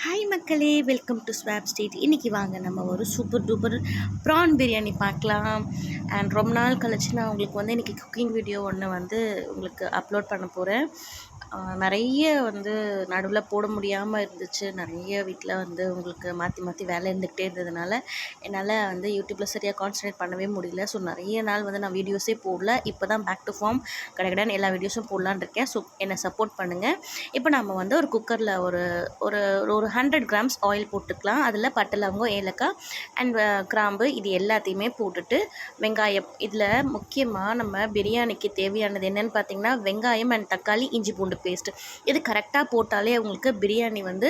Hi மக்களே, welcome to swap street. இன்றைக்கி வாங்க நம்ம ஒரு சூப்பர் டூப்பர் ப்ரான் பிரியாணி பார்க்கலாம். அண்ட் ரொம்ப நாள் கழிச்சு நான் உங்களுக்கு வந்து இன்றைக்கி குக்கிங் வீடியோ ஒன்று வந்து உங்களுக்கு அப்லோட் பண்ண போகிறேன். நிறைய வந்து நடுவில் போட முடியாமல் இருந்துச்சு. நிறைய வீட்டில் வந்து உங்களுக்கு மாற்றி மாற்றி வேலை இருந்துக்கிட்டே இருந்ததுனால என்னால் வந்து யூடியூப்பில் சரியாக கான்சன்ட்ரேட் பண்ணவே முடியல. ஸோ நிறைய நாள் வந்து நான் வீடியோஸே போடல. இப்போ தான் பேக் டு ஃபார்ம் கடைக்கடான்னு எல்லா வீடியோஸும் போடலான்னு இருக்கேன். ஸோ என்னை சப்போர்ட் பண்ணுங்கள். இப்போ நம்ம வந்து ஒரு குக்கரில் ஒரு ஒரு ஒரு 100 கிராம்ஸ் ஆயில் போட்டுக்கலாம். அதில் பட்டை, லவங்கம், ஏலக்காய் அண்ட் கிராம்பு இது எல்லாத்தையுமே போட்டுட்டு வெங்காயம், இதில் முக்கியமாக நம்ம பிரியாணிக்கு தேவையானது என்னென்னு பார்த்தீங்கன்னா வெங்காயம் அண்ட் தக்காளி, இஞ்சி பூண்டு பேஸ்ட்டு. இது கரெக்டாக போட்டாலே உங்களுக்கு பிரியாணி வந்து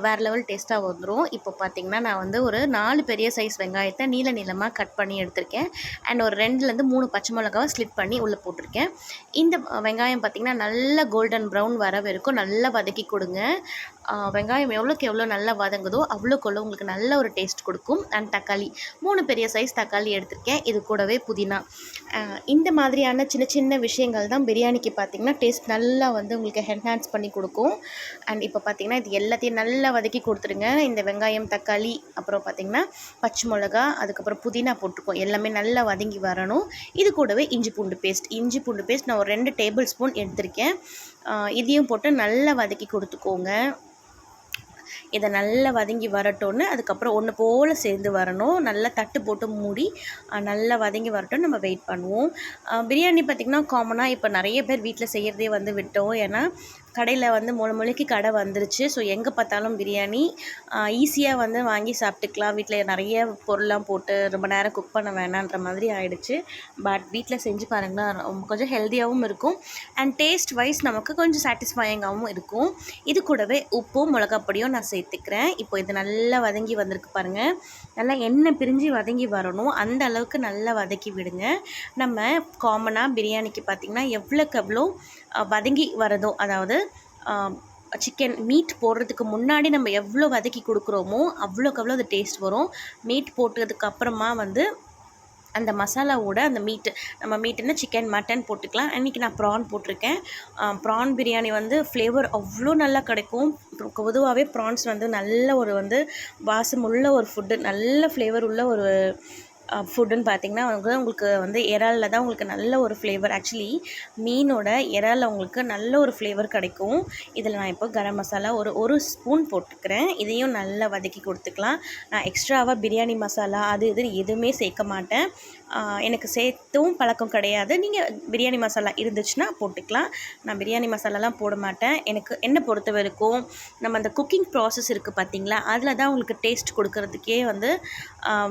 வேறு லெவல் டேஸ்ட்டாக வந்துடும். இப்போ பார்த்திங்கன்னா நான் வந்து ஒரு 4 பெரிய சைஸ் வெங்காயத்தை நீளமாக கட் பண்ணி எடுத்திருக்கேன். அண்ட் ஒரு 2லேருந்து 3 பச்சை மிளகாவை ஸ்லிட் பண்ணி உள்ளே போட்டிருக்கேன். இந்த வெங்காயம் பார்த்திங்கன்னா நல்ல கோல்டன் ப்ரௌன் வர வரைக்கும் நல்லா வதக்கி கொடுங்க. வெங்காயம் எவ்வளோக்கு எவ்வளோ நல்லா வதங்குதோ அவ்வளோக்குள்ள உங்களுக்கு நல்ல ஒரு டேஸ்ட் கொடுக்கும். அண்ட் தக்காளி 3 பெரிய சைஸ் தக்காளி எடுத்திருக்கேன். இது கூடவே புதினா. இந்த மாதிரியான சின்ன சின்ன விஷயங்கள் தான் பிரியாணிக்கு பார்த்திங்கன்னா டேஸ்ட் நல்லா வந்து உங்களுக்கு என்ஹான்ஸ் பண்ணி கொடுக்கும். அண்ட் இப்போ பார்த்திங்கன்னா இது எல்லாத்தையும் நல்லா வதக்கி கொடுத்துருங்க. இந்த வெங்காயம், தக்காளி, அப்புறம் பார்த்திங்கன்னா பச்சை மிளகா, அதுக்கப்புறம் புதினா போட்டிருக்கோம். எல்லாமே நல்லா வதங்கி வரணும். இது கூடவே இஞ்சி பூண்டு பேஸ்ட் நான் ஒரு 2 டேபிள் ஸ்பூன் எடுத்திருக்கேன். இதையும் போட்டு நல்லா வதக்கி கொடுத்துக்கோங்க. இதை நல்லா வதங்கி வரட்டோன்னு அதுக்கப்புறம் ஒன்று போல் சேர்ந்து வரணும். நல்லா தட்டு போட்டு மூடி நல்லா வதங்கி வரட்டும் நம்ம வெயிட் பண்ணுவோம். பிரியாணி பார்த்திங்கன்னா காமனாக இப்போ நிறைய பேர் வீட்டில் செய்கிறதே வந்து விட்டோம். ஏன்னா கடையில் வந்து மொழிக்கு கடை வந்துருச்சு. ஸோ எங்கே பார்த்தாலும் பிரியாணி ஈஸியாக வந்து வாங்கி சாப்பிட்டுக்கலாம். வீட்டில் நிறைய பொருள்லாம் போட்டு ரொம்ப நேரம் குக் பண்ண வேணான்ற மாதிரி ஆகிடுச்சு. பட் வீட்டில் செஞ்சு பாருங்களேன், கொஞ்சம் ஹெல்த்தியாகவும் இருக்கும் அண்ட் டேஸ்ட் வைஸ் நமக்கு கொஞ்சம் சாட்டிஸ்ஃபையிங்காகவும் இருக்கும். இது கூடவே உப்பும் மிளகாப்பொடியும் நான் சேர்த்துக்கிறேன். இப்போ இது நல்லா வதங்கி வந்திருக்கு பாருங்கள். நல்லா எண்ணெய் பிரிஞ்சு வதங்கி வரணும். அந்த அளவுக்கு நல்லா வதக்கி விடுங்க. நம்ம காமனாக பிரியாணிக்கு பார்த்திங்கன்னா எவ்வளோக்கு எவ்வளோ வதங்கி வரதோ, அதாவது சிக்கன் மீட் போடுறதுக்கு முன்னாடி நம்ம எவ்வளோ வதக்கி கொடுக்குறோமோ அவ்வளோக்கு அவ்வளோ அது டேஸ்ட் வரும். மீட் போட்டதுக்கு அப்புறமா வந்து அந்த மசாலாவோட அந்த நம்ம மீட்டுன்னா சிக்கன், மட்டன் போட்டுக்கலாம். அன்றைக்கி நான் ப்ரான் போட்டிருக்கேன். ப்ரான் பிரியாணி வந்து ஃப்ளேவர் அவ்வளோ நல்லா கிடைக்கும். பொதுவாகவே ப்ரான்ஸ் வந்து நல்ல ஒரு வந்து வாசம் உள்ள ஒரு ஃபுட்டு, நல்ல ஃப்ளேவர் உள்ள ஒரு ஃபுட்டுன்னு பார்த்திங்கன்னா உங்களுக்கு வந்து இறாலில் தான் உங்களுக்கு நல்ல ஒரு ஃப்ளேவர். ஆக்சுவலி மீனோட இறாலில் உங்களுக்கு நல்ல ஒரு ஃப்ளேவர் கிடைக்கும். இதில் நான் இப்போ கரம் மசாலா ஒரு ஸ்பூன் போட்டுக்கிறேன். இதையும் நல்லா வதக்கி கொடுத்துக்கலாம். நான் எக்ஸ்ட்ராவாக பிரியாணி மசாலா அது இது எதுவுமே சேர்க்க மாட்டேன். எனக்கு சேர்த்தும் பழக்கம் கிடையாது. நீங்கள் பிரியாணி மசாலா இருந்துச்சுன்னா போட்டுக்கலாம். நான் பிரியாணி மசாலாலாம் போட மாட்டேன். எனக்கு என்ன பொறுத்த வரைக்கும் நம்ம அந்த குக்கிங் ப்ராசஸ் இருக்குது பார்த்திங்களா, அதில் தான் உங்களுக்கு டேஸ்ட் கொடுக்கறதுக்கே வந்து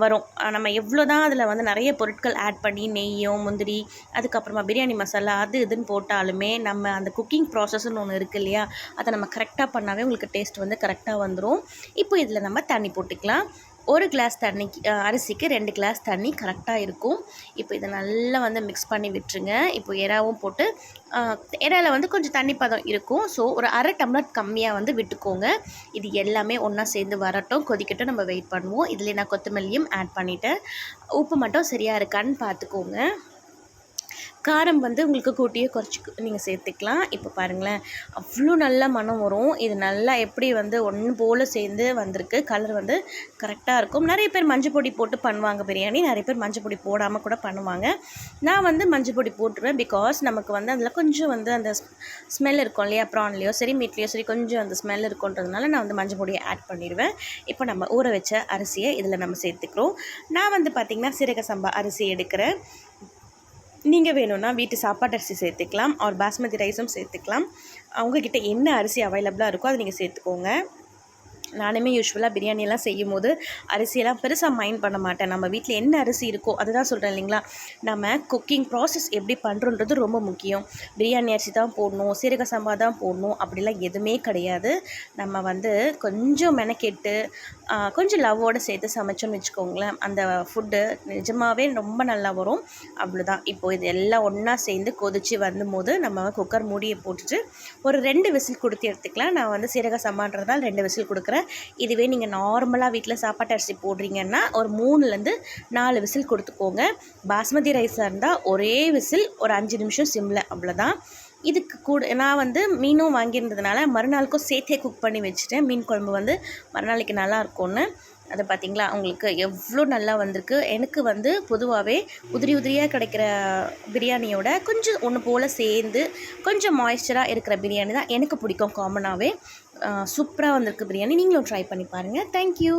வரும். நம்ம எவ்வளோ தான் அதில் வந்து நிறைய பொருட்கள் ஆட் பண்ணி நெய்யோ, முந்திரி, அதுக்கப்புறமா பிரியாணி மசாலா அது இதுன்னு போட்டாலுமே நம்ம அந்த குக்கிங் ப்ராசஸ்ன்னு ஒன்று இருக்குது இல்லையா, அதை நம்ம கரெக்டாக பண்ணாவே உங்களுக்கு டேஸ்ட் வந்து கரெக்டாக வந்துடும். இப்போ இதில் நம்ம தண்ணி போட்டுக்கலாம். 1 கிளாஸ் தண்ணிக்கு அரிசிக்கு 2 கிளாஸ் தண்ணி கரெக்டாக இருக்கும். இப்போ இதை நல்லா வந்து மிக்ஸ் பண்ணி விட்டுருங்க. இப்போ எறாவும் போட்டு எறாவில் வந்து கொஞ்சம் தண்ணி பதம் இருக்கும். ஸோ ஒரு அரை டம்ளர் கம்மியாக வந்து விட்டுக்கோங்க. இது எல்லாமே ஒன்றா சேர்ந்து வரட்டும், கொதிக்கட்டும், நம்ம வெயிட் பண்ணுவோம். இதில் நான் கொத்தமல்லியும் ஆட் பண்ணிவிட்டேன். உப்பு மட்டும் சரியாக இருக்கான்னு பார்த்துக்கோங்க. காரம் வந்து உங்களுக்கு கூட்டியே குறைச்சி நீங்கள் சேர்த்துக்கலாம். இப்போ பாருங்களேன், அவ்வளோ நல்ல மனம் வரும். இது நல்லா எப்படி வந்து ஒன்று போல் சேர்ந்து வந்திருக்கு. கலர் வந்து கரெக்டாக இருக்கும். நிறைய பேர் மஞ்சள் பொடி போட்டு பண்ணுவாங்க பிரியாணி, நிறைய பேர் மஞ்சள் பொடி போடாமல் கூட பண்ணுவாங்க. நான் வந்து மஞ்சள் பொடி போட்டுருவேன். பிகாஸ் நமக்கு வந்து அதில் கொஞ்சம் வந்து அந்த ஸ்மெல் இருக்கும் இல்லையா, ப்ரான்லேயோ சரி மீட்லேயோ சரி கொஞ்சம் அந்த ஸ்மெல் இருக்குன்றதுனால நான் வந்து மஞ்சள் பொடியை ஆட் பண்ணிடுவேன். இப்போ நம்ம ஊற வச்ச அரிசியை இதில் நம்ம சேர்த்துக்கிறோம். நான் வந்து பார்த்திங்கன்னா சீரக சம்பா அரிசி எடுக்கிறேன். நீங்கள் வேணும்னா வீட்டு சாப்பாட்டு அரிசி சேர்த்துக்கலாம், ஆர் பாஸ்மதி ரைஸும் சேர்த்துக்கலாம். அவங்கக்கிட்ட என்ன அரிசி அவைலபிளாக இருக்கோ அதை நீங்கள் சேர்த்துக்கோங்க. நானுமே யூஸ்வலாக பிரியாணியெல்லாம் செய்யும் போது அரிசியெல்லாம் பெருசாக மைண்ட் பண்ண மாட்டேன். நம்ம வீட்டில் என்ன அரிசி இருக்கோ அதுதான் சொல்கிறேன் இல்லைங்களா. நம்ம குக்கிங் ப்ராசஸ் எப்படி பண்ணுறோன்றது ரொம்ப முக்கியம். பிரியாணி அரிசி தான் போடணும், சீரக சம்பா தான் போடணும் அப்படிலாம் எதுவுமே கிடையாது. நம்ம வந்து கொஞ்சம் மெனக்கெட்டு கொஞ்சம் லவ்வோடு சேர்த்து சமைச்சோன்னு வச்சுக்கோங்களேன், அந்த ஃபுட்டு நிஜமாகவே ரொம்ப நல்லா வரும். அவ்வளோதான். இப்போது இது எல்லாம் ஒன்றா சேர்ந்து கொதித்து வரும்போது நம்ம குக்கர் மூடியை போட்டுட்டு ஒரு 2 விசில் கொடுத்து எடுத்துக்கலாம். நான் வந்து சீரக சம்பான்றதால் 2 விசில் கொடுக்குறேன். இதுவே நீங்கள் நார்மலாக வீட்டில் சாப்பாட்டு அரிசி போடுறீங்கன்னா ஒரு 3லேருந்து 4 விசில் கொடுத்துக்கோங்க. பாஸ்மதி ரைஸாக இருந்தால் ஒரே விசில் ஒரு 5 நிமிஷம் சிம்மில், அவ்வளோதான். இதுக்கு கூட நான் வந்து மீனும் வாங்கியிருந்ததுனால மறுநாளுக்கும் சேர்த்தே குக் பண்ணி வச்சுட்டேன். மீன் குழம்பு வந்து மறுநாளைக்கு நல்லாயிருக்கும்னு. அதை பார்த்திங்களா உங்களுக்கு எவ்வளோ நல்லா வந்திருக்கு. எனக்கு வந்து பொதுவாகவே உதிரி உதிரியாக கிடைக்கிற பிரியாணியோட கொஞ்சம் ஒன்று போல் சேர்ந்து கொஞ்சம் மாய்ஸ்சராக இருக்கிற பிரியாணி தான் எனக்கு பிடிக்கும் காமனாகவே. சூப்பராக வந்திருக்கு பிரியாணி. நீங்களும் ட்ரை பண்ணி பாருங்கள். தேங்க்யூ.